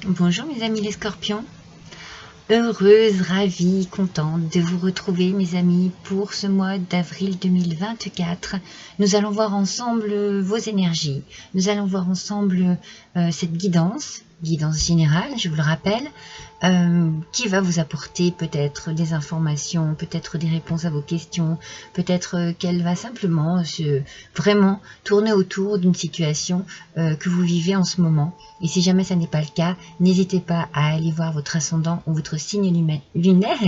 Bonjour mes amis les scorpions, heureuse, ravie, contente de vous retrouver mes amis pour ce mois d'avril 2024. Nous allons voir ensemble vos énergies, nous allons voir ensemble cette guidance générale, je vous le rappelle, qui va vous apporter peut-être des informations, peut-être des réponses à vos questions, peut-être qu'elle va simplement vraiment tourner autour d'une situation que vous vivez en ce moment. Et si jamais ça n'est pas le cas, n'hésitez pas à aller voir votre ascendant ou votre signe lunaire.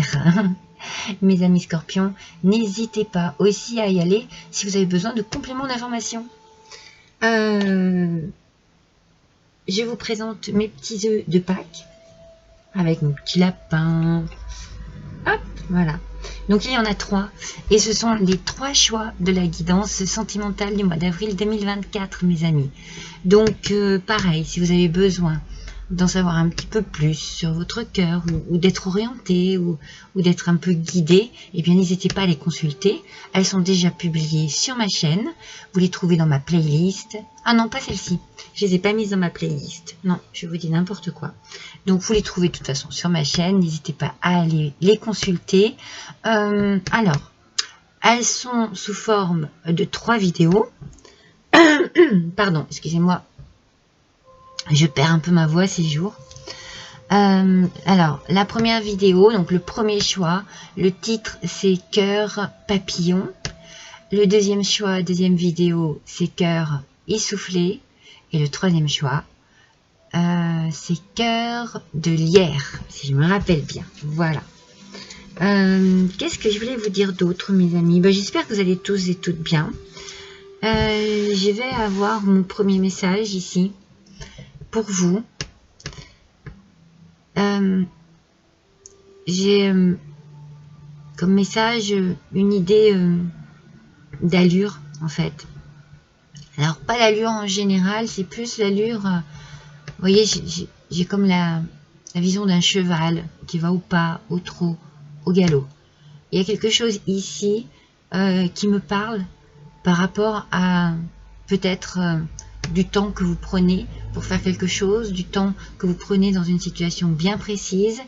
Mes amis scorpions, n'hésitez pas aussi à y aller si vous avez besoin de compléments d'information. Je vous présente mes petits œufs de Pâques avec mon petit lapin. Hop, voilà. Donc il y en a 3 et ce sont les 3 choix de la guidance sentimentale du mois d'avril 2024 mes amis. Donc pareil, si vous avez besoin d'en savoir un petit peu plus sur votre cœur ou d'être orienté ou d'être un peu guidé, eh bien n'hésitez pas à les consulter. Elles sont déjà publiées sur ma chaîne. Vous les trouvez dans ma playlist. Ah non, pas celle-ci. Je les ai pas mises dans ma playlist. Non, je vous dis n'importe quoi. Donc vous les trouvez de toute façon sur ma chaîne. N'hésitez pas à aller les consulter. Alors, elles sont sous forme de 3 vidéos. Pardon, excusez-moi. Je perds un peu ma voix ces jours. Alors, la première vidéo, donc le premier choix, le titre c'est Cœur papillon. Le deuxième choix, deuxième vidéo, c'est Cœur essoufflé. Et le troisième choix, c'est Cœur de lierre, si je me rappelle bien. Voilà. Qu'est-ce que je voulais vous dire d'autre, mes amis? J'espère que vous allez tous et toutes bien. Je vais avoir mon premier message ici pour vous. J'ai comme message une idée d'allure en fait. Alors pas l'allure en général, c'est plus l'allure, vous voyez, j'ai comme la vision d'un cheval qui va au pas, au trot, au galop. Il y a quelque chose ici qui me parle par rapport à peut-être du temps que vous prenez pour faire quelque chose, du temps que vous prenez dans une situation bien précise.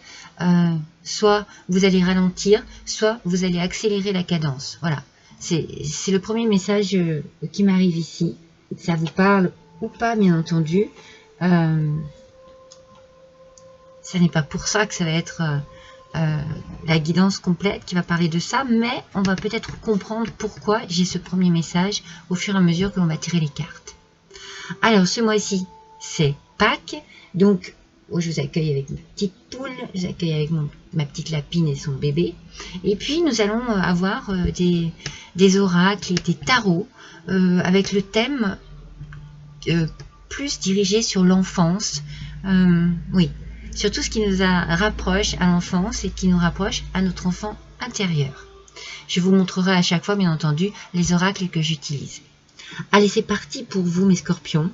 Soit vous allez ralentir, soit vous allez accélérer la cadence. Voilà, c'est le premier message qui m'arrive ici. Ça vous parle ou pas, bien entendu. Ça n'est pas pour ça que ça va être la guidance complète qui va parler de ça, mais on va peut-être comprendre pourquoi j'ai ce premier message au fur et à mesure que l'on va tirer les cartes. Alors ce mois-ci c'est Pâques, donc je vous accueille avec ma petite poule, je vous accueille avec ma petite lapine et son bébé, et puis nous allons avoir des oracles et des tarots avec le thème plus dirigé sur l'enfance, oui, sur tout ce qui nous rapproche à l'enfance et qui nous rapproche à notre enfant intérieur. Je vous montrerai à chaque fois, bien entendu, les oracles que j'utilise. Allez, c'est parti pour vous, mes scorpions.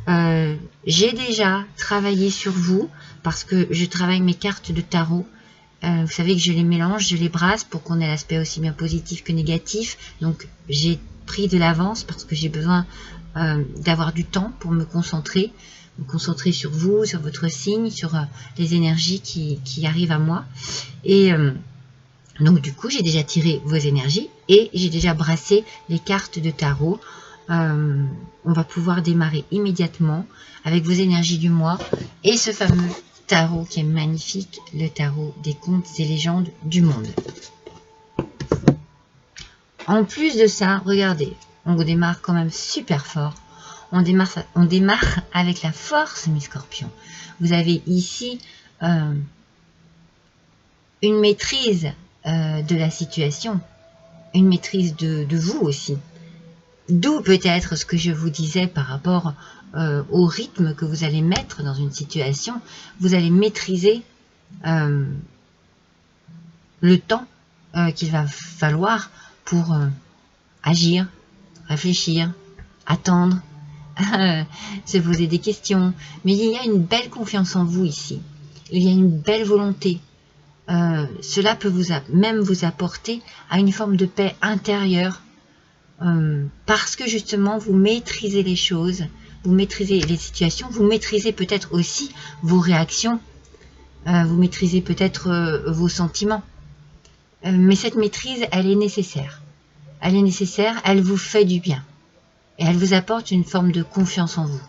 J'ai déjà travaillé sur vous parce que je travaille mes cartes de tarot. Vous savez que je les mélange, je les brasse pour qu'on ait l'aspect aussi bien positif que négatif. Donc, j'ai pris de l'avance parce que j'ai besoin d'avoir du temps pour me concentrer sur vous, sur votre signe, sur les énergies qui arrivent à moi. Et donc du coup, j'ai déjà tiré vos énergies et j'ai déjà brassé les cartes de tarot. On va pouvoir démarrer immédiatement avec vos énergies du mois et ce fameux tarot qui est magnifique, le tarot des contes et légendes du monde. En plus de ça, regardez, on démarre quand même super fort. On démarre avec la force, mes scorpions. Vous avez ici une maîtrise de la situation, une maîtrise de vous aussi. D'où peut-être ce que je vous disais par rapport au rythme que vous allez mettre dans une situation. Vous allez maîtriser le temps qu'il va falloir pour agir, réfléchir, attendre, se poser des questions. Mais il y a une belle confiance en vous ici. Il y a une belle volonté. Cela peut même vous apporter à une forme de paix intérieure parce que justement vous maîtrisez les choses, vous maîtrisez les situations, vous maîtrisez peut-être aussi vos réactions, vous maîtrisez peut-être vos sentiments. Mais cette maîtrise, elle est nécessaire. Elle est nécessaire, elle vous fait du bien. Et elle vous apporte une forme de confiance en vous.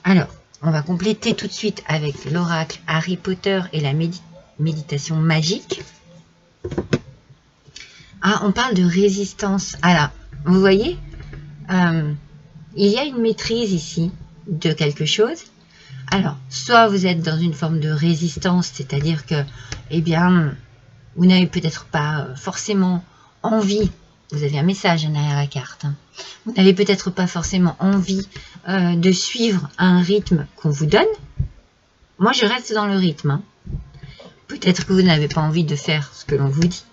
Alors, on va compléter tout de suite avec l'oracle Harry Potter et la méditation magique. Ah, on parle de résistance. Alors, vous voyez, il y a une maîtrise ici de quelque chose. Alors, soit vous êtes dans une forme de résistance, c'est-à-dire que, eh bien, vous n'avez peut-être pas forcément envie, vous avez un message derrière la carte, hein. Vous n'avez peut-être pas forcément envie de suivre un rythme qu'on vous donne. Moi, je reste dans le rythme, hein. Peut-être que vous n'avez pas envie de faire ce que l'on vous dit.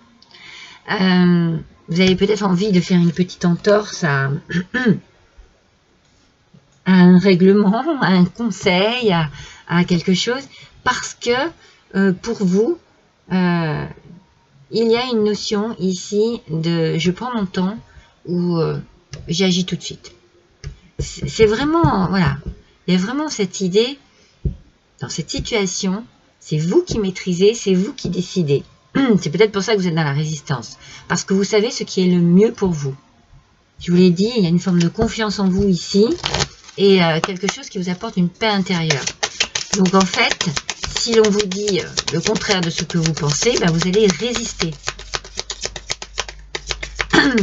Vous avez peut-être envie de faire une petite entorse à un règlement, à un conseil, à quelque chose, parce que pour vous, il y a une notion ici de je prends mon temps ou j'agis tout de suite. C'est vraiment, voilà, il y a vraiment cette idée, dans cette situation, c'est vous qui maîtrisez, c'est vous qui décidez. C'est peut-être pour ça que vous êtes dans la résistance, parce que vous savez ce qui est le mieux pour vous. Je vous l'ai dit, il y a une forme de confiance en vous ici, et quelque chose qui vous apporte une paix intérieure. Donc en fait, si l'on vous dit le contraire de ce que vous pensez, ben vous allez résister.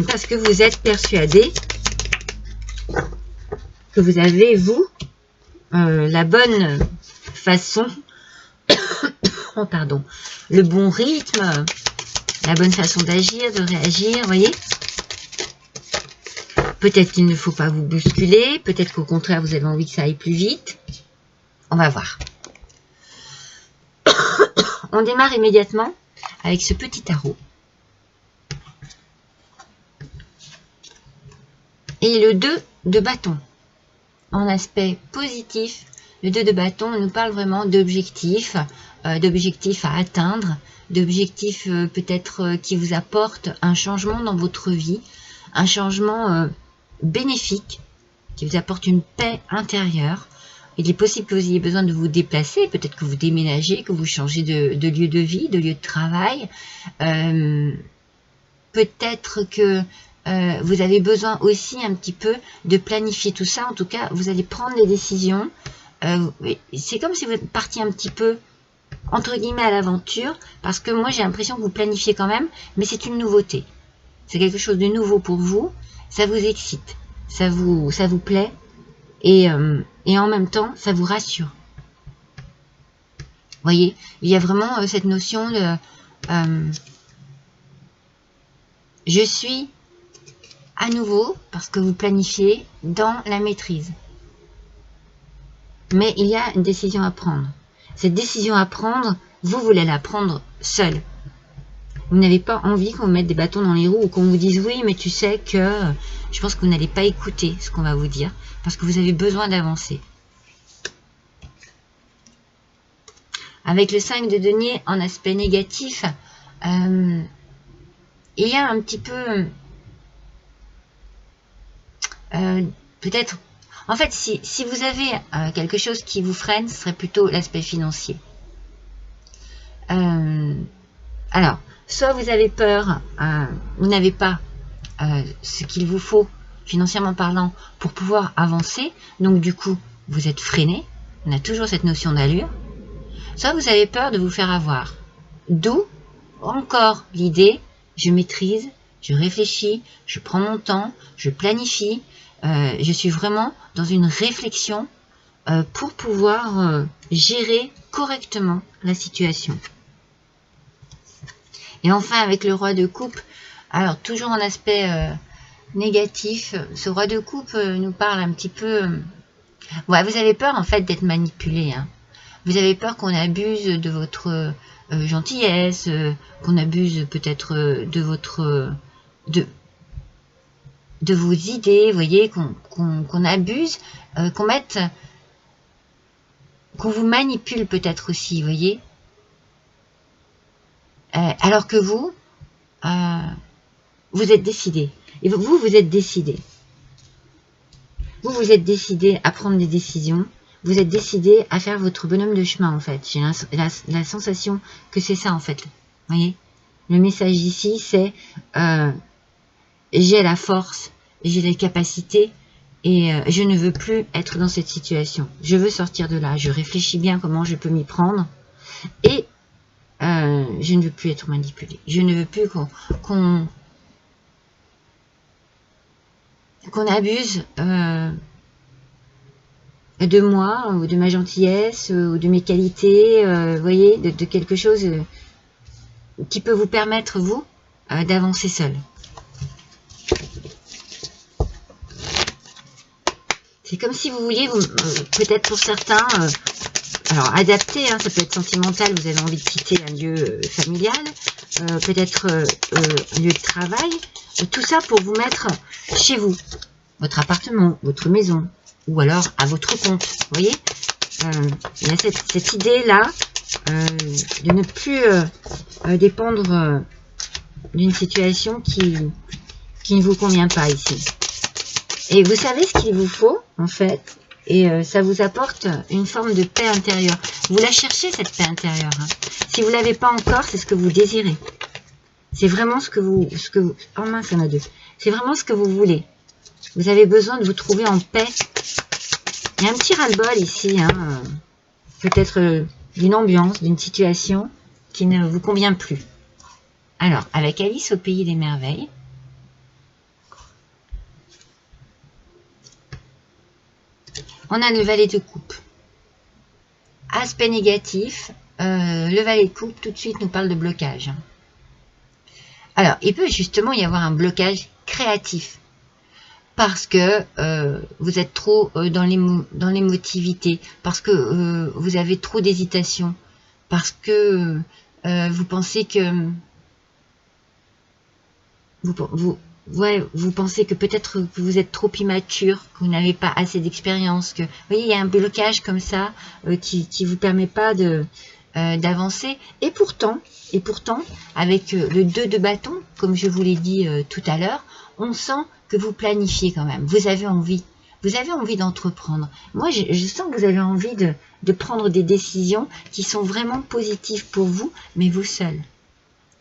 Parce que vous êtes persuadé que vous avez, vous, la bonne façon, oh, pardon, le bon rythme, la bonne façon d'agir, de réagir, vous voyez. Peut-être qu'il ne faut pas vous bousculer, peut-être qu'au contraire, vous avez envie que ça aille plus vite. On va voir. On démarre immédiatement avec ce petit tarot. Et le 2 de bâton. En aspect positif, le 2 de bâton nous parle vraiment d'objectifs, d'objectifs à atteindre, d'objectifs peut-être qui vous apportent un changement dans votre vie, un changement bénéfique, qui vous apporte une paix intérieure. Il est possible que vous ayez besoin de vous déplacer, peut-être que vous déménagez, que vous changez de lieu de vie, de lieu de travail. Peut-être que vous avez besoin aussi un petit peu de planifier tout ça. En tout cas, vous allez prendre des décisions. C'est comme si vous êtes parti un petit peu, entre guillemets, à l'aventure, parce que moi, j'ai l'impression que vous planifiez quand même, mais c'est une nouveauté. C'est quelque chose de nouveau pour vous. Ça vous excite, ça vous plaît, et en même temps, ça vous rassure. Vous voyez, il y a vraiment cette notion de je suis à nouveau, parce que vous planifiez, dans la maîtrise. Mais il y a une décision à prendre. Cette décision à prendre, vous voulez la prendre seul. Vous n'avez pas envie qu'on vous mette des bâtons dans les roues ou qu'on vous dise oui, mais tu sais que je pense que vous n'allez pas écouter ce qu'on va vous dire parce que vous avez besoin d'avancer. Avec le 5 de denier en aspect négatif, il y a un petit peu peut-être, en fait, si vous avez quelque chose qui vous freine, ce serait plutôt l'aspect financier. Alors, soit vous avez peur, vous n'avez pas ce qu'il vous faut, financièrement parlant, pour pouvoir avancer, donc du coup, vous êtes freiné, on a toujours cette notion d'allure, soit vous avez peur de vous faire avoir. D'où, encore, l'idée, je maîtrise, je réfléchis, je prends mon temps, je planifie, je suis vraiment dans une réflexion pour pouvoir gérer correctement la situation. Et enfin, avec le roi de coupe, alors toujours en aspect négatif, ce roi de coupe nous parle un petit peu... ouais, vous avez peur en fait d'être manipulé, hein. Vous avez peur qu'on abuse de votre gentillesse, qu'on abuse peut-être de votre... de vos idées, vous voyez, qu'on abuse, qu'on vous manipule peut-être aussi, vous voyez. Alors que vous, vous êtes décidé. Et vous êtes décidé. Vous, vous êtes décidé à prendre des décisions. Vous êtes décidé à faire votre bonhomme de chemin, en fait. J'ai la sensation que c'est ça, en fait. Vous voyez? Le message ici, c'est j'ai la force, j'ai les capacités et je ne veux plus être dans cette situation. Je veux sortir de là. Je réfléchis bien comment je peux m'y prendre et je ne veux plus être manipulée. Je ne veux plus qu'on abuse de moi ou de ma gentillesse ou de mes qualités, vous voyez, de quelque chose qui peut vous permettre, vous, d'avancer seul. C'est comme si vous vouliez, peut-être pour certains, alors adapter, hein, ça peut être sentimental, vous avez envie de quitter un lieu familial, peut-être un lieu de travail, tout ça pour vous mettre chez vous, votre appartement, votre maison, ou alors à votre compte, vous voyez. Il y a cette idée-là de ne plus dépendre d'une situation qui ne vous convient pas ici. Et vous savez ce qu'il vous faut, en fait, et ça vous apporte une forme de paix intérieure. Vous la cherchez, cette paix intérieure. Hein. Si vous ne l'avez pas encore, c'est ce que vous désirez. C'est vraiment ce que vous... Oh mince, il y en a deux. C'est vraiment ce que vous voulez. Vous avez besoin de vous trouver en paix. Il y a un petit ras-le-bol ici, hein, peut-être d'une ambiance, d'une situation qui ne vous convient plus. Alors, avec Alice au pays des merveilles, on a le valet de coupe. Aspect négatif, le valet de coupe tout de suite nous parle de blocage. Alors, il peut justement y avoir un blocage créatif. Parce que vous êtes trop dans l'émotivité, parce que vous avez trop d'hésitation, parce que vous pensez que vous pensez que peut-être que vous êtes trop immature, que vous n'avez pas assez d'expérience, que vous voyez, il y a un blocage comme ça qui vous permet pas d'avancer. Et pourtant, avec le 2 de bâton, comme je vous l'ai dit tout à l'heure, on sent que vous planifiez quand même. Vous avez envie d'entreprendre. Moi, je sens que vous avez envie de prendre des décisions qui sont vraiment positives pour vous, mais vous seul.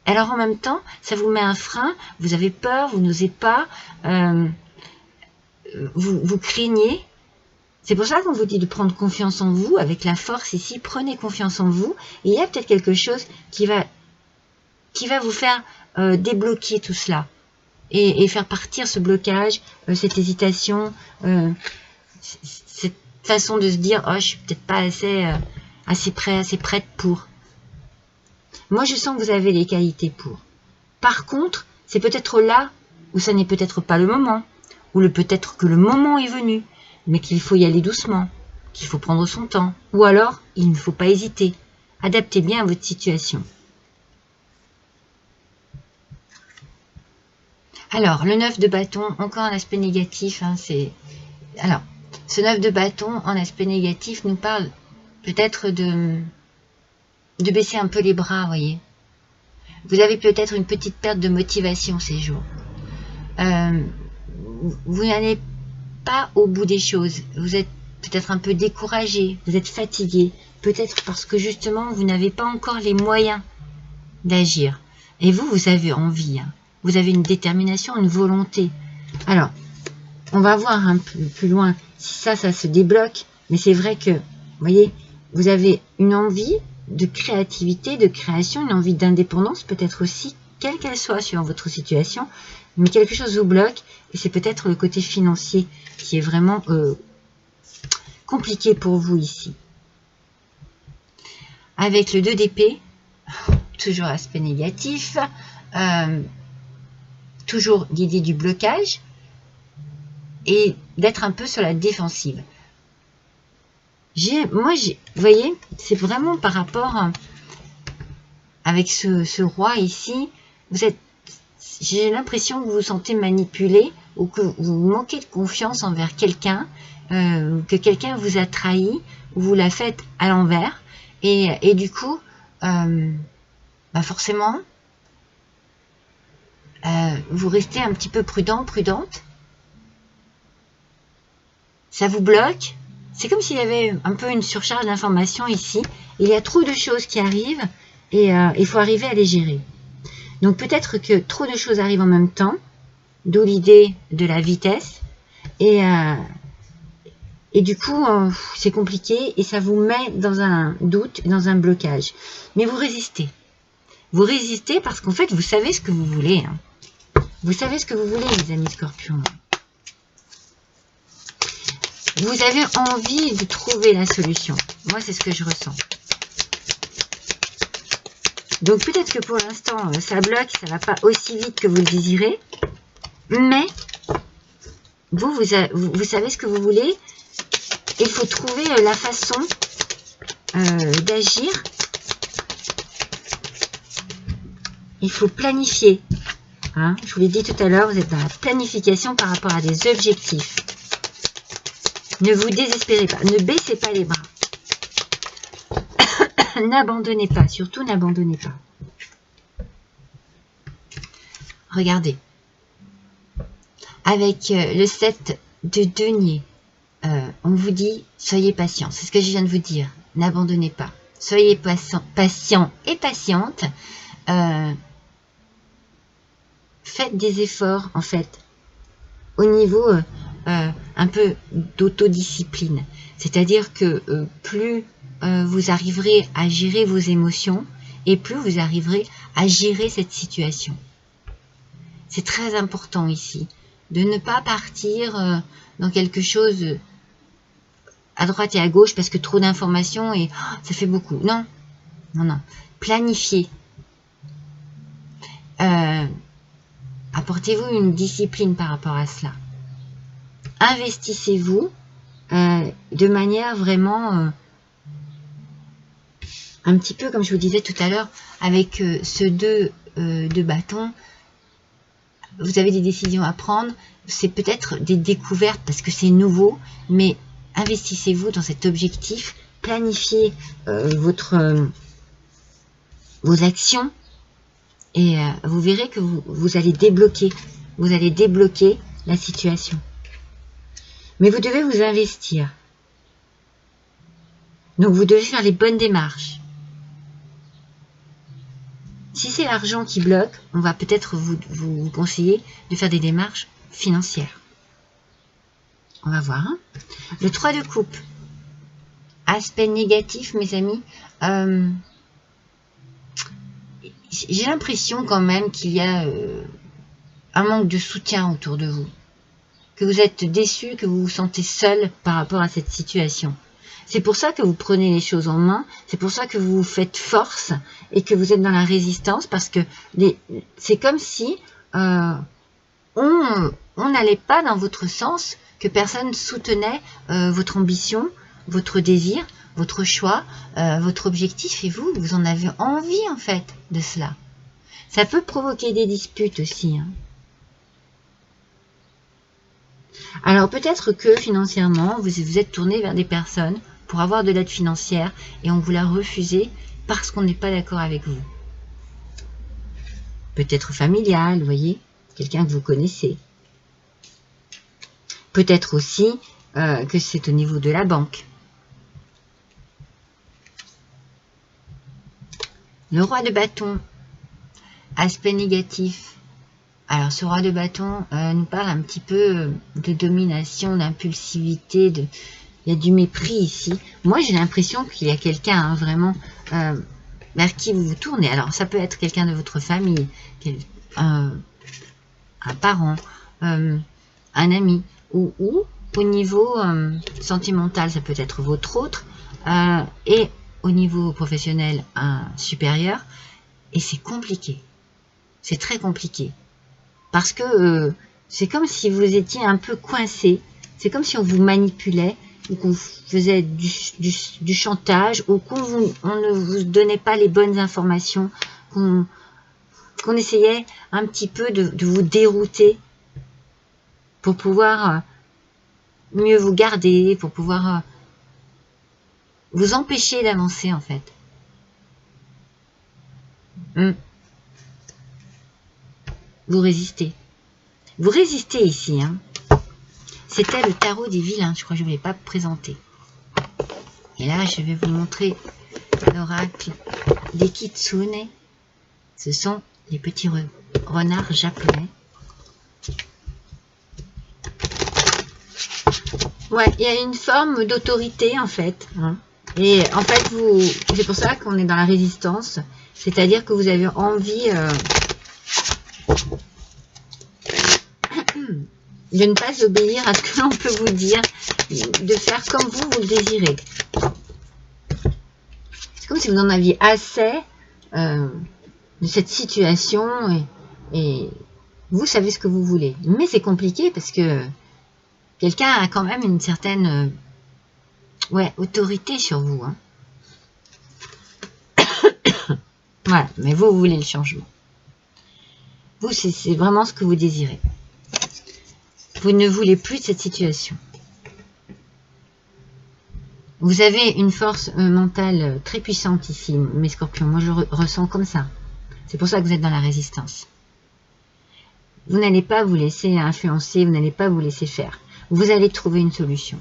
Alors en même temps, ça vous met un frein, vous avez peur, vous n'osez pas, vous craignez. C'est pour ça qu'on vous dit de prendre confiance en vous, avec la force ici, prenez confiance en vous. Et il y a peut-être quelque chose qui va vous faire débloquer tout cela. Et faire partir ce blocage, cette hésitation, cette façon de se dire « Oh, je suis peut-être pas assez prête pour ». Moi, je sens que vous avez les qualités pour. Par contre, c'est peut-être là où ça n'est peut-être pas le moment, ou peut-être que le moment est venu, mais qu'il faut y aller doucement, qu'il faut prendre son temps, ou alors il ne faut pas hésiter. Adaptez bien à votre situation. Alors, le 9 de bâton, encore un aspect négatif. Hein, alors, ce 9 de bâton, en aspect négatif, nous parle peut-être de baisser un peu les bras, vous voyez. Vous avez peut-être une petite perte de motivation ces jours. Vous n'allez pas au bout des choses. Vous êtes peut-être un peu découragé, vous êtes fatigué. Peut-être parce que justement, vous n'avez pas encore les moyens d'agir. Et vous avez envie. Hein. Vous avez une détermination, une volonté. Alors, on va voir un peu plus loin si ça se débloque. Mais c'est vrai que, vous voyez, vous avez une envie de créativité, de création, une envie d'indépendance, peut-être aussi, quelle qu'elle soit suivant votre situation. Mais quelque chose vous bloque. Et c'est peut-être le côté financier qui est vraiment compliqué pour vous ici. Avec le 2 d'épée, toujours aspect négatif, toujours l'idée du blocage et d'être un peu sur la défensive. Vous voyez, c'est vraiment par rapport avec ce roi ici, j'ai l'impression que vous vous sentez manipulé ou que vous manquez de confiance envers quelqu'un, que quelqu'un vous a trahi ou vous l'a fait à l'envers et du coup, forcément, vous restez un petit peu prudente. Ça vous bloque. C'est comme s'il y avait un peu une surcharge d'informations ici. Il y a trop de choses qui arrivent et il faut arriver à les gérer. Donc peut-être que trop de choses arrivent en même temps, d'où l'idée de la vitesse. Et du coup, c'est compliqué et ça vous met dans un doute, dans un blocage. Mais vous résistez. Vous résistez parce qu'en fait, vous savez ce que vous voulez. Hein. Vous savez ce que vous voulez, les amis scorpions. Vous avez envie de trouver la solution. Moi, c'est ce que je ressens. Donc, peut-être que pour l'instant, ça bloque, ça ne va pas aussi vite que vous le désirez. Mais, vous savez ce que vous voulez. Il faut trouver la façon d'agir. Il faut planifier. Hein, je vous l'ai dit tout à l'heure, vous êtes dans la planification par rapport à des objectifs. Ne vous désespérez pas, ne baissez pas les bras. N'abandonnez pas, surtout n'abandonnez pas. Regardez. Avec le 7 de denier, on vous dit, soyez patient. C'est ce que je viens de vous dire. N'abandonnez pas. Soyez patient et patiente. Faites des efforts, en fait, au niveau un peu d'autodiscipline. C'est-à-dire que plus vous arriverez à gérer vos émotions et plus vous arriverez à gérer cette situation. C'est très important ici de ne pas partir dans quelque chose à droite et à gauche parce que trop d'informations et ça fait beaucoup. Non, non, non. Planifiez. Apportez-vous une discipline par rapport à cela. Investissez-vous de manière vraiment un petit peu comme je vous disais tout à l'heure avec ce 2 de bâton. Vous avez des décisions à prendre, c'est peut-être des découvertes parce que c'est nouveau, mais investissez-vous dans cet objectif, planifiez vos actions et vous verrez que vous allez débloquer la situation. Mais vous devez vous investir. Donc vous devez faire les bonnes démarches. Si c'est l'argent qui bloque, on va peut-être vous conseiller de faire des démarches financières. On va voir. Hein. Le 3 de coupe. Aspect négatif, mes amis. J'ai l'impression quand même qu'il y a un manque de soutien autour de vous. Que vous êtes déçu, que vous vous sentez seul par rapport à cette situation. C'est pour ça que vous prenez les choses en main, c'est pour ça que vous faites force et que vous êtes dans la résistance parce que c'est comme si on n'allait pas dans votre sens, que personne soutenait votre ambition, votre désir, votre choix, votre objectif et vous en avez envie en fait de cela. Ça peut provoquer des disputes aussi. Hein. Alors peut-être que financièrement, vous êtes tourné vers des personnes pour avoir de l'aide financière et on vous l'a refusé parce qu'on n'est pas d'accord avec vous. Peut-être familial, vous voyez, quelqu'un que vous connaissez. Peut-être aussi que c'est au niveau de la banque. Le roi de bâton, aspect négatif. Alors ce roi de bâton nous parle un petit peu de domination, d'impulsivité, il y a du mépris ici. Moi, j'ai l'impression qu'il y a quelqu'un vraiment vers qui vous vous tournez. Alors, ça peut être quelqu'un de votre famille, un parent, un ami, ou au niveau sentimental, ça peut être votre autre, et au niveau professionnel, un supérieur. Et c'est compliqué. C'est très compliqué. Parce que c'est comme si vous étiez un peu coincé. C'est comme si on vous manipulait ou qu'on faisait du chantage, ou qu'on ne vous donnait pas les bonnes informations, qu'on essayait un petit peu de vous dérouter pour pouvoir mieux vous garder, pour pouvoir vous empêcher d'avancer en fait. Vous résistez. Vous résistez ici. Hein. C'était le tarot des vilains. Je crois que je ne l'ai pas présenté. Et là, je vais vous montrer l'oracle des kitsune. Ce sont les petits renards japonais. Ouais, il y a une forme d'autorité en fait. Hein. Et en fait, c'est pour ça qu'on est dans la résistance. C'est-à-dire que vous avez envie de ne pas obéir à ce que l'on peut vous dire, de faire comme vous le désirez. C'est comme si vous en aviez assez de cette situation et vous savez ce que vous voulez. Mais c'est compliqué parce que quelqu'un a quand même une certaine autorité sur vous. Hein. Voilà, mais vous voulez le changement. Vous, c'est vraiment ce que vous désirez. Vous ne voulez plus de cette situation. Vous avez une force mentale très puissante ici, mes scorpions. Moi, je ressens comme ça. C'est pour ça que vous êtes dans la résistance. Vous n'allez pas vous laisser influencer, vous n'allez pas vous laisser faire. Vous allez trouver une solution.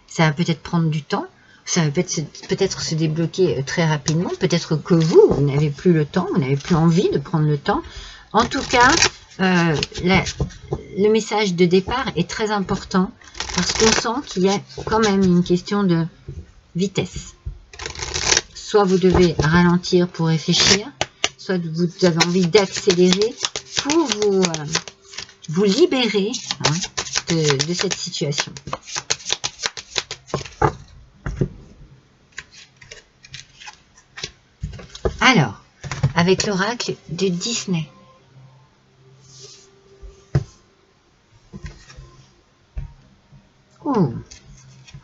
Ça va peut-être prendre du temps, ça va peut-être se débloquer très rapidement. Peut-être que vous n'avez plus le temps, vous n'avez plus envie de prendre le temps. En tout cas, le message de départ est très important parce qu'on sent qu'il y a quand même une question de vitesse. Soit vous devez ralentir pour réfléchir, soit vous avez envie d'accélérer pour vous libérer de cette situation. Alors, avec l'oracle de Disney. Oh,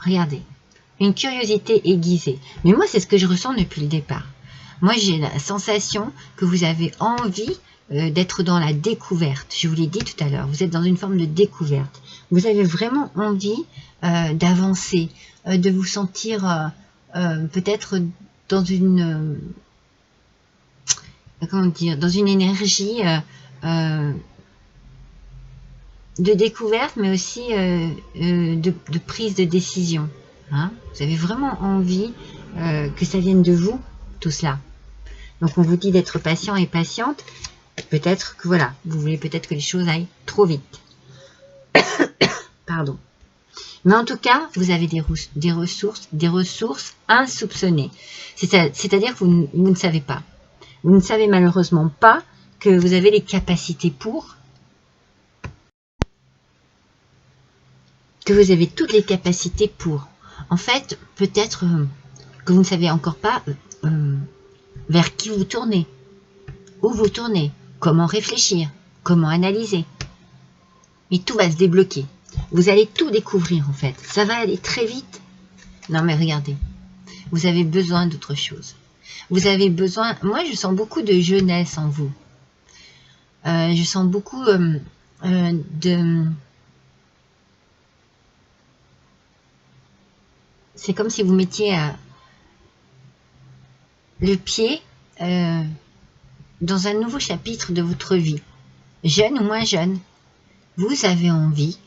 regardez, une curiosité aiguisée. Mais moi, c'est ce que je ressens depuis le départ. Moi, j'ai la sensation que vous avez envie d'être dans la découverte. Je vous l'ai dit tout à l'heure, vous êtes dans une forme de découverte. Vous avez vraiment envie d'avancer, de vous sentir peut-être dans une... comment dire, dans une énergie de découverte, mais aussi de prise de décision. Hein. Vous avez vraiment envie que ça vienne de vous, tout cela. Donc on vous dit d'être patient et patiente. Peut-être que voilà, vous voulez peut-être que les choses aillent trop vite. Pardon. Mais en tout cas, vous avez des ressources insoupçonnées. C'est-à-dire que vous ne savez pas. Vous ne savez malheureusement pas que vous avez les capacités pour, que vous avez toutes les capacités pour. En fait, peut-être que vous ne savez encore pas vers qui vous tournez, où vous tournez, comment réfléchir, comment analyser. Mais tout va se débloquer. Vous allez tout découvrir en fait. Ça va aller très vite. Non mais regardez, vous avez besoin d'autre chose. Vous avez besoin... Moi, je sens beaucoup de jeunesse en vous. Je sens beaucoup de... C'est comme si vous mettiez le pied dans un nouveau chapitre de votre vie. Jeune ou moins jeune, vous avez envie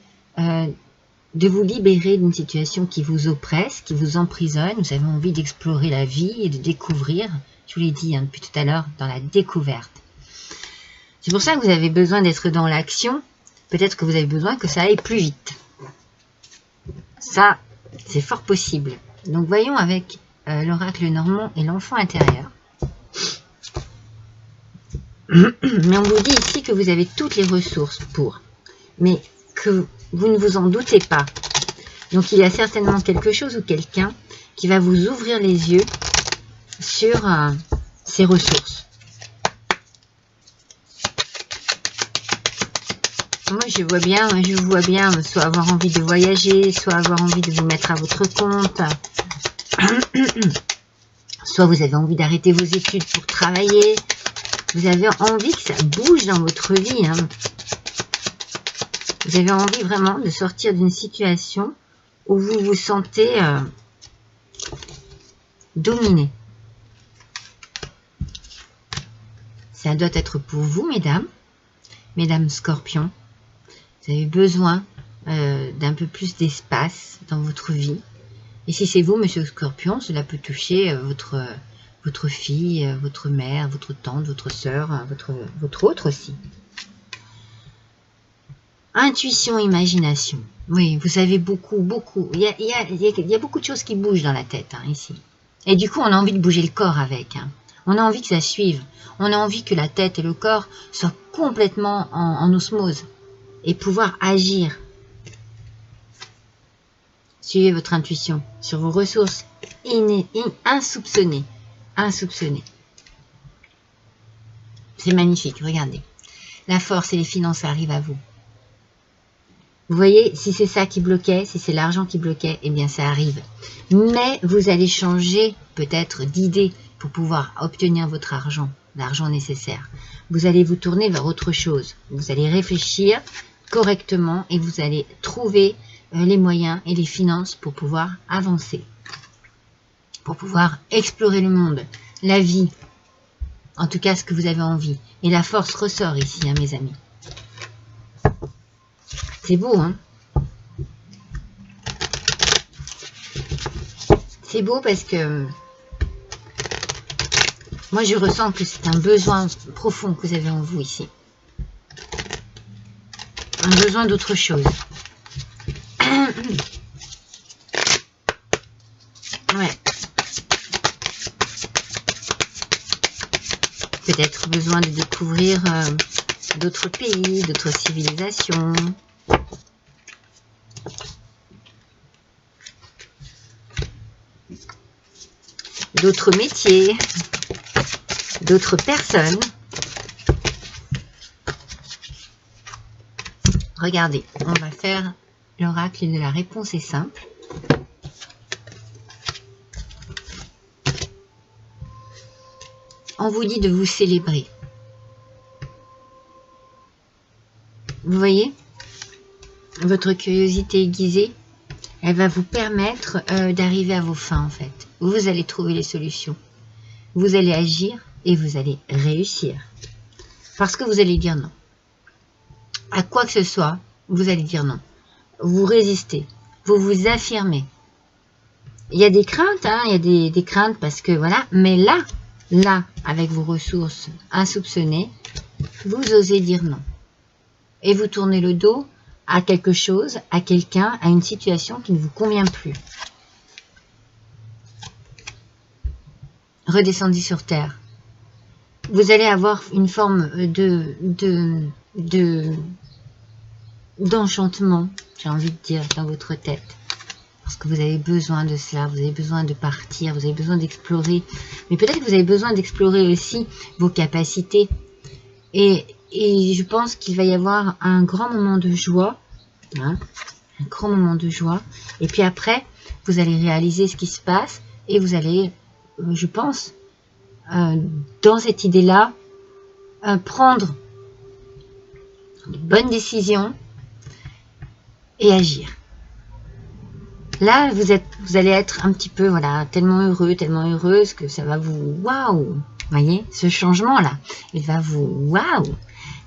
de vous libérer d'une situation qui vous oppresse, qui vous emprisonne. Vous avez envie d'explorer la vie et de découvrir. Je vous l'ai dit depuis tout à l'heure, dans la découverte. C'est pour ça que vous avez besoin d'être dans l'action. Peut-être que vous avez besoin que ça aille plus vite. Ça, c'est fort possible. Donc voyons avec l'oracle normand et l'enfant intérieur. Mais on vous dit ici que vous avez toutes les ressources pour. Mais que vous ne vous en doutez pas. Donc il y a certainement quelque chose ou quelqu'un qui va vous ouvrir les yeux sur ces ressources. Moi je vous vois bien soit avoir envie de voyager, soit avoir envie de vous mettre à votre compte, soit vous avez envie d'arrêter vos études pour travailler, vous avez envie que ça bouge dans votre vie. Hein. Vous avez envie vraiment de sortir d'une situation où vous vous sentez dominé. Ça doit être pour vous, mesdames scorpions. Vous avez besoin d'un peu plus d'espace dans votre vie. Et si c'est vous, Monsieur Scorpion, cela peut toucher votre fille, votre mère, votre tante, votre sœur, votre autre aussi. Intuition, imagination. Oui, vous savez beaucoup. Il y a beaucoup de choses qui bougent dans la tête, hein, ici. Et du coup, on a envie de bouger le corps avec. Hein. On a envie que ça suive. On a envie que la tête et le corps soient complètement en osmose et pouvoir agir. Suivez votre intuition sur vos ressources insoupçonnées. Insoupçonnées. C'est magnifique, regardez. La force et les finances arrivent à vous. Vous voyez, si c'est ça qui bloquait, si c'est l'argent qui bloquait, eh bien ça arrive. Mais vous allez changer peut-être d'idée pour pouvoir obtenir votre argent, l'argent nécessaire. Vous allez vous tourner vers autre chose. Vous allez réfléchir correctement et vous allez trouver les moyens et les finances pour pouvoir avancer. Pour pouvoir explorer le monde, la vie, en tout cas ce que vous avez envie. Et la force ressort ici, hein, mes amis. C'est beau, hein? C'est beau parce que moi, je ressens que c'est un besoin profond que vous avez en vous ici. Un besoin d'autre chose. Ouais. Peut-être besoin de découvrir d'autres pays, d'autres civilisations. D'autres métiers, d'autres personnes. Regardez, on va faire l'oracle de la réponse est simple. On vous dit de vous célébrer. Vous voyez, votre curiosité aiguisée, elle va vous permettre d'arriver à vos fins en fait. Vous allez trouver les solutions. Vous allez agir et vous allez réussir. Parce que vous allez dire non. À quoi que ce soit, vous allez dire non. Vous résistez. Vous vous affirmez. Il y a des craintes, hein, il y a des craintes parce que voilà. Mais là, avec vos ressources insoupçonnées, vous osez dire non. Et vous tournez le dos à quelque chose, à quelqu'un, à une situation qui ne vous convient plus. Redescendez sur terre. Vous allez avoir une forme d'enchantement, j'ai envie de dire, dans votre tête. Parce que vous avez besoin de cela, vous avez besoin de partir, vous avez besoin d'explorer. Mais peut-être que vous avez besoin d'explorer aussi vos capacités. Et je pense qu'il va y avoir un grand moment de joie. Hein, un grand moment de joie. Et puis après, vous allez réaliser ce qui se passe et vous allez... je pense, dans cette idée-là, prendre de bonnes décisions et agir. Là, vous allez être un petit peu, voilà, tellement heureux, tellement heureuse que ça va vous, waouh, voyez, ce changement-là, il va vous, waouh.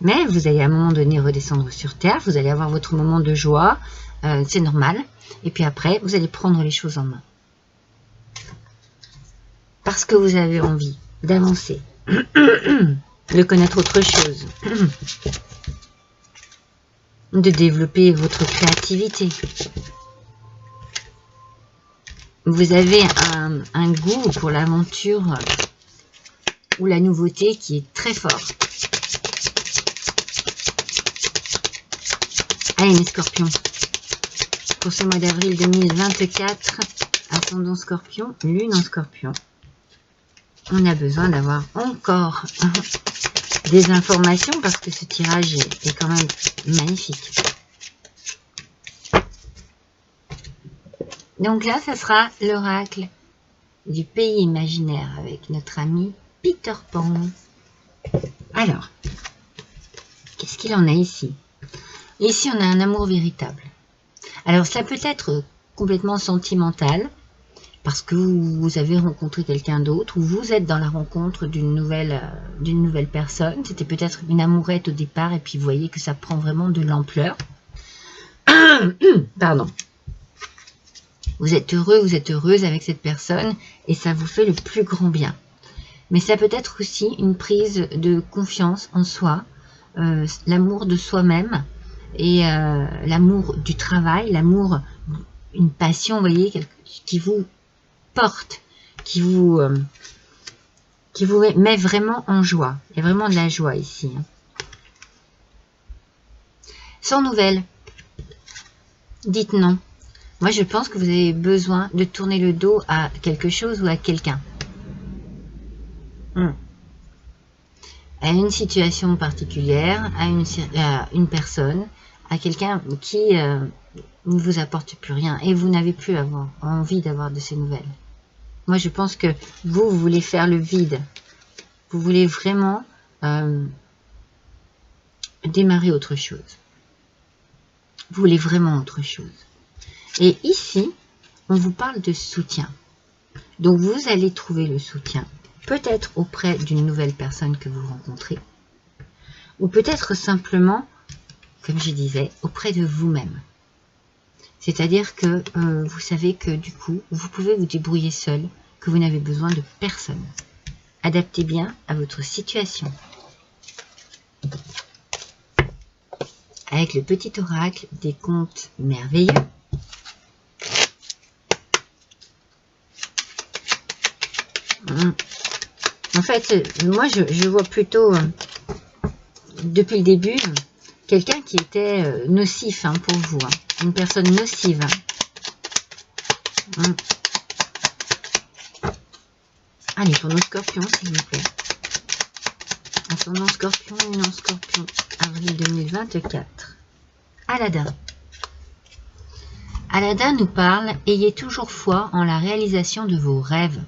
Mais vous allez à un moment donné redescendre sur terre, vous allez avoir votre moment de joie, c'est normal. Et puis après, vous allez prendre les choses en main. Parce que vous avez envie d'avancer, de connaître autre chose, de développer votre créativité. Vous avez un goût pour l'aventure ou la nouveauté qui est très fort. Allez mes scorpions, pour ce mois d'avril 2024, ascendant scorpion, lune en scorpion. On a besoin d'avoir encore des informations parce que ce tirage est quand même magnifique. Donc là, ça sera l'oracle du pays imaginaire avec notre ami Peter Pan. Alors, qu'est-ce qu'il en a ici? Ici, on a un amour véritable. Alors, ça peut être complètement sentimental, parce que vous avez rencontré quelqu'un d'autre, ou vous êtes dans la rencontre d'une nouvelle personne. C'était peut-être une amourette au départ, et puis vous voyez que ça prend vraiment de l'ampleur. Pardon. Vous êtes heureux, vous êtes heureuse avec cette personne et ça vous fait le plus grand bien. Mais ça peut être aussi une prise de confiance en soi, l'amour de soi-même et l'amour du travail, l'amour, une passion, vous voyez, qui vous porte, qui vous met vraiment en joie. Il y a vraiment de la joie ici. Sans nouvelles, dites non. Moi, je pense que vous avez besoin de tourner le dos à quelque chose ou à quelqu'un. À une situation particulière, à une personne, à quelqu'un qui ne vous apporte plus rien et vous n'avez plus envie d'avoir de ces nouvelles. Moi, je pense que vous voulez faire le vide. Vous voulez vraiment démarrer autre chose. Vous voulez vraiment autre chose. Et ici, on vous parle de soutien. Donc, vous allez trouver le soutien, peut-être auprès d'une nouvelle personne que vous rencontrez, ou peut-être simplement, comme je disais, auprès de vous-même. C'est-à-dire que vous savez que du coup, vous pouvez vous débrouiller seul, que vous n'avez besoin de personne. Adaptez bien à votre situation. Avec le petit oracle des contes merveilleux. En fait, moi je vois plutôt, depuis le début, quelqu'un qui était nocif pour vous. Une personne nocive. Allez, pour nos scorpions, s'il vous plaît. Ascendant scorpion, luminant scorpion, avril 2024. Aladin. Aladin nous parle, ayez toujours foi en la réalisation de vos rêves.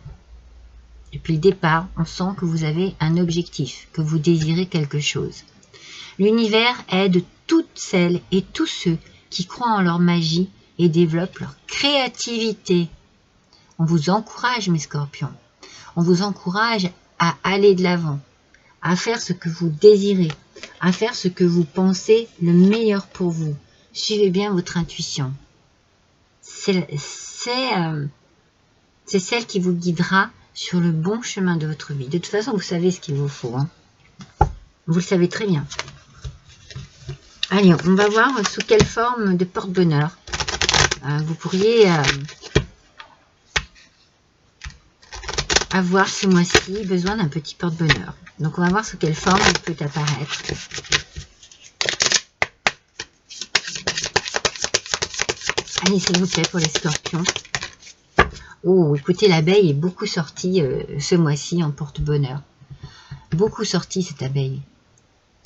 Depuis le départ, on sent que vous avez un objectif, que vous désirez quelque chose. L'univers aide toutes celles et tous ceux qui croient en leur magie et développent leur créativité. On vous encourage, mes scorpions. On vous encourage à aller de l'avant, à faire ce que vous désirez, à faire ce que vous pensez le meilleur pour vous. Suivez bien votre intuition. C'est celle qui vous guidera sur le bon chemin de votre vie. De toute façon, vous savez ce qu'il vous faut. Vous le savez très bien. Allez, on va voir sous quelle forme de porte-bonheur vous pourriez avoir ce mois-ci besoin d'un petit porte-bonheur. Donc, on va voir sous quelle forme il peut apparaître. Allez, s'il vous plaît, pour les scorpions. Oh, écoutez, l'abeille est beaucoup sortie ce mois-ci en porte-bonheur. Beaucoup sortie, cette abeille.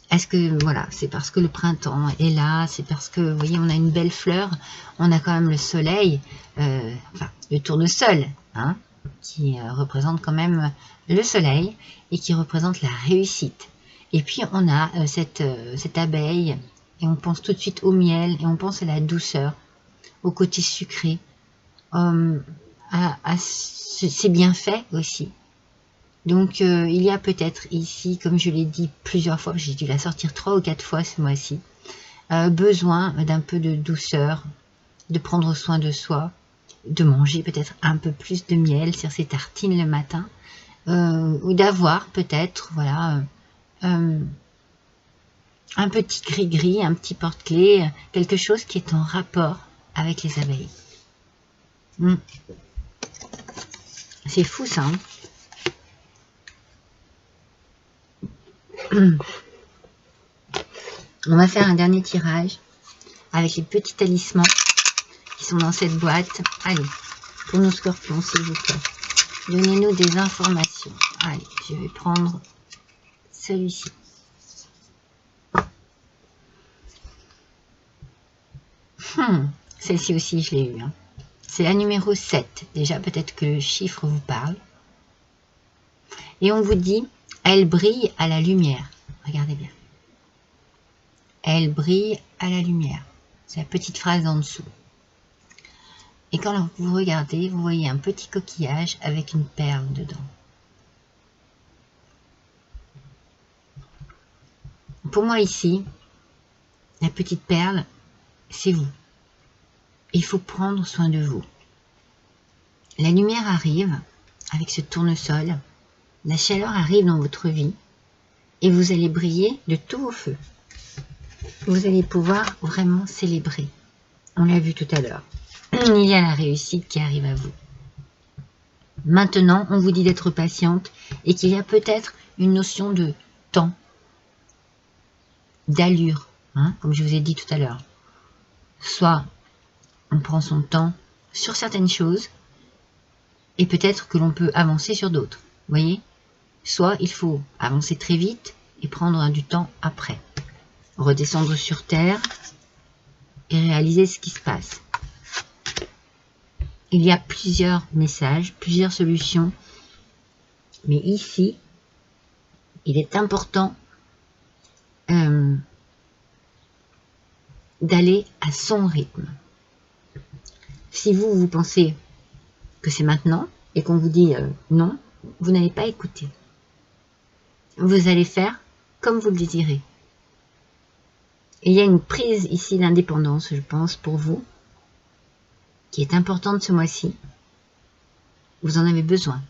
Est-ce que, voilà, c'est parce que le printemps est là, c'est parce que, vous voyez, on a une belle fleur, on a quand même le soleil, enfin, le tournesol, qui représente quand même le soleil et qui représente la réussite. Et puis, on a cette abeille, et on pense tout de suite au miel, et on pense à la douceur, au côté sucré, à ses bienfaits aussi. Donc, il y a peut-être ici, comme je l'ai dit plusieurs fois, j'ai dû la sortir 3 ou 4 fois ce mois-ci, besoin d'un peu de douceur, de prendre soin de soi, de manger peut-être un peu plus de miel sur ses tartines le matin, ou d'avoir peut-être, voilà, un petit gris-gris, un petit porte-clés, quelque chose qui est en rapport avec les abeilles. C'est fou ça, On va faire un dernier tirage avec les petits talismans qui sont dans cette boîte. Allez, pour nos scorpions, s'il vous plaît, donnez-nous des informations. Allez, je vais prendre celui-ci. Celle-ci aussi, je l'ai eu. C'est la numéro 7. Déjà, peut-être que le chiffre vous parle. Et on vous dit, elle brille à la lumière. Regardez bien. Elle brille à la lumière. C'est la petite phrase en dessous. Et quand vous regardez, vous voyez un petit coquillage avec une perle dedans. Pour moi ici, la petite perle, c'est vous. il faut prendre soin de vous. La lumière arrive avec ce tournesol, la chaleur arrive dans votre vie et vous allez briller de tous vos feux. Vous allez pouvoir vraiment célébrer. On l'a vu tout à l'heure. Il y a la réussite qui arrive à vous. Maintenant, on vous dit d'être patiente et qu'il y a peut-être une notion de temps, d'allure, hein, comme je vous ai dit tout à l'heure. Soit on prend son temps sur certaines choses et peut-être que l'on peut avancer sur d'autres. Vous voyez? Soit il faut avancer très vite et prendre du temps après. Redescendre sur terre et réaliser ce qui se passe. Il y a plusieurs messages, plusieurs solutions. Mais ici, il est important d'aller à son rythme. Si vous pensez que c'est maintenant et qu'on vous dit non, vous n'allez pas écouter. Vous allez faire comme vous le désirez. Et il y a une prise ici d'indépendance, je pense, pour vous, qui est importante ce mois-ci. Vous en avez besoin.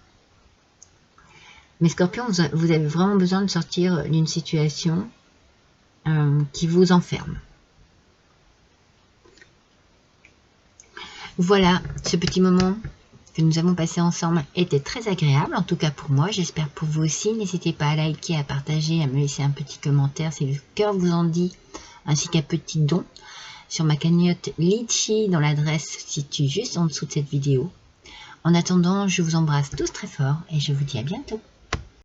Mais Scorpion, vous avez vraiment besoin de sortir d'une situation qui vous enferme. Voilà, ce petit moment que nous avons passé ensemble était très agréable, en tout cas pour moi, j'espère pour vous aussi. N'hésitez pas à liker, à partager, à me laisser un petit commentaire si le cœur vous en dit, ainsi qu'un petit don sur ma cagnotte Litchi dont l'adresse se situe juste en dessous de cette vidéo. En attendant, je vous embrasse tous très fort et je vous dis à bientôt.